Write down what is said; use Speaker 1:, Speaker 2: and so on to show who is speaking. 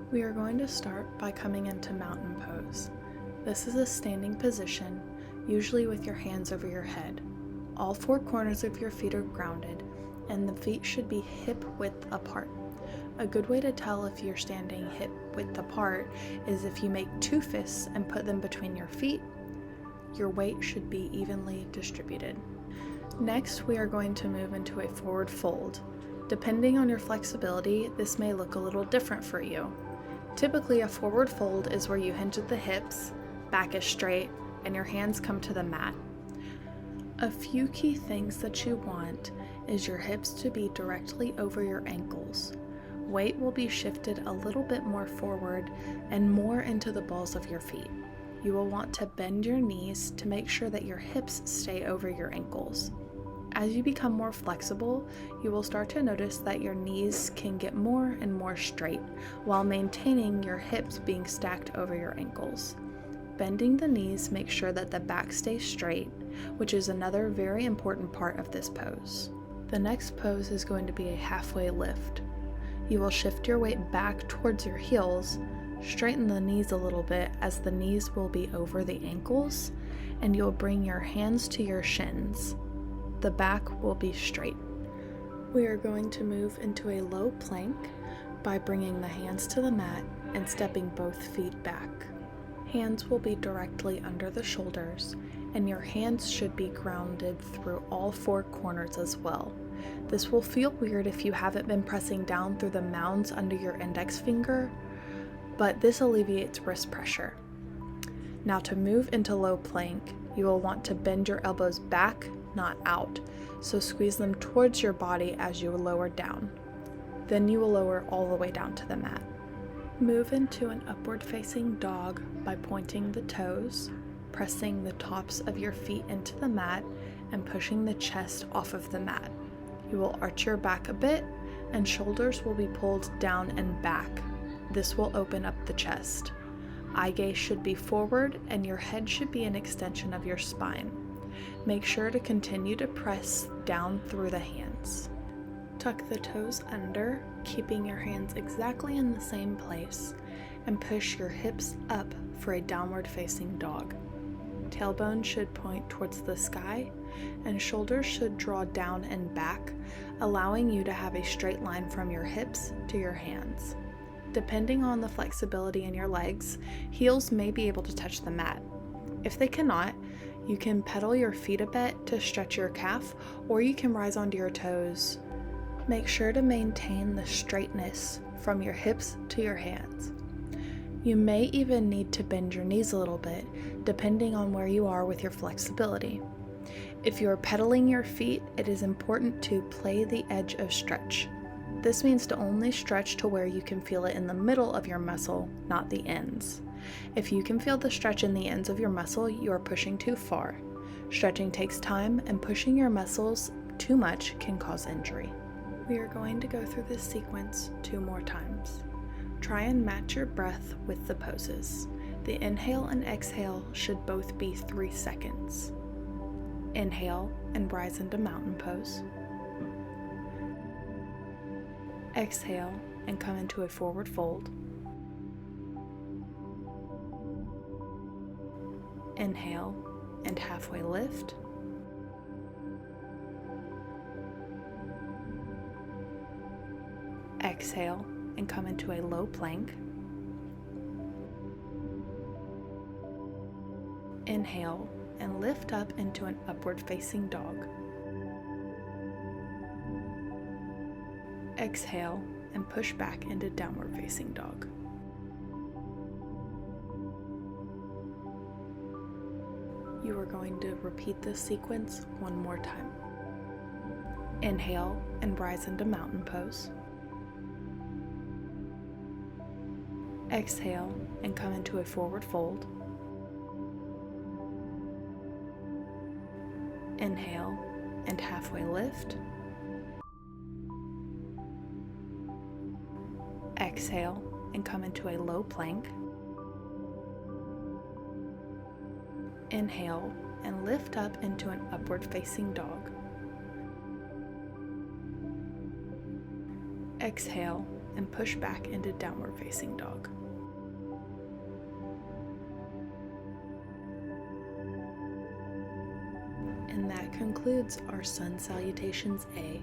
Speaker 1: We are going to start by coming into mountain pose. This is a standing position, usually with your hands over your head. All four corners of your feet are grounded, and the feet should be hip width apart. A good way to tell if you're standing hip width apart is if you make two fists and put them between your feet. Your weight should be evenly distributed. Next, we are going to move into a forward fold. Depending on your flexibility, this may look a little different for you. Typically, a forward fold is where you hinge at the hips, back is straight, and your hands come to the mat. A few key things that you want is your hips to be directly over your ankles. Weight will be shifted a little bit more forward and more into the balls of your feet. You will want to bend your knees to make sure that your hips stay over your ankles. As you become more flexible, you will start to notice that your knees can get more and more straight while maintaining your hips being stacked over your ankles. Bending the knees makes sure that the back stays straight, which is another very important part of this pose. The next pose is going to be a halfway lift. You will shift your weight back towards your heels, straighten the knees a little bit as the knees will be over the ankles, and you'll bring your hands to your shins. The back will be straight. We are going to move into a low plank by bringing the hands to the mat and stepping both feet back. Hands will be directly under the shoulders, and your hands should be grounded through all four corners as well. This will feel weird if you haven't been pressing down through the mounds under your index finger, but this alleviates wrist pressure. Now to move into low plank, you will want to bend your elbows back, not out, so squeeze them towards your body as you lower down. Then you will lower all the way down to the mat. Move into an upward facing dog by pointing the toes, pressing the tops of your feet into the mat, and pushing the chest off of the mat. You will arch your back a bit, and shoulders will be pulled down and back. This will open up the chest. Eye gaze should be forward, and your head should be an extension of your spine. Make sure to continue to press down through the hands. Tuck the toes under, keeping your hands exactly in the same place, and push your hips up for a downward facing dog. Tailbone should point towards the sky, and shoulders should draw down and back, allowing you to have a straight line from your hips to your hands. Depending on the flexibility in your legs, heels may be able to touch the mat. If they cannot, you can pedal your feet a bit to stretch your calf, or you can rise onto your toes. Make sure to maintain the straightness from your hips to your hands. You may even need to bend your knees a little bit, depending on where you are with your flexibility. If you are pedaling your feet, it is important to play the edge of stretch. This means to only stretch to where you can feel it in the middle of your muscle, not the ends. If you can feel the stretch in the ends of your muscle, you are pushing too far. Stretching takes time, and pushing your muscles too much can cause injury. We are going to go through this sequence 2 more times. Try and match your breath with the poses. The inhale and exhale should both be 3 seconds. Inhale and rise into mountain pose. Exhale and come into a forward fold. Inhale and halfway lift. Exhale and come into a low plank. Inhale and lift up into an upward facing dog. Exhale and push back into downward facing dog. You are going to repeat this sequence 1 more time. Inhale and rise into mountain pose. Exhale and come into a forward fold. Inhale and halfway lift. Exhale and come into a low plank. Inhale and lift up into an upward facing dog. Exhale and push back into downward facing dog. And that concludes our Sun Salutations A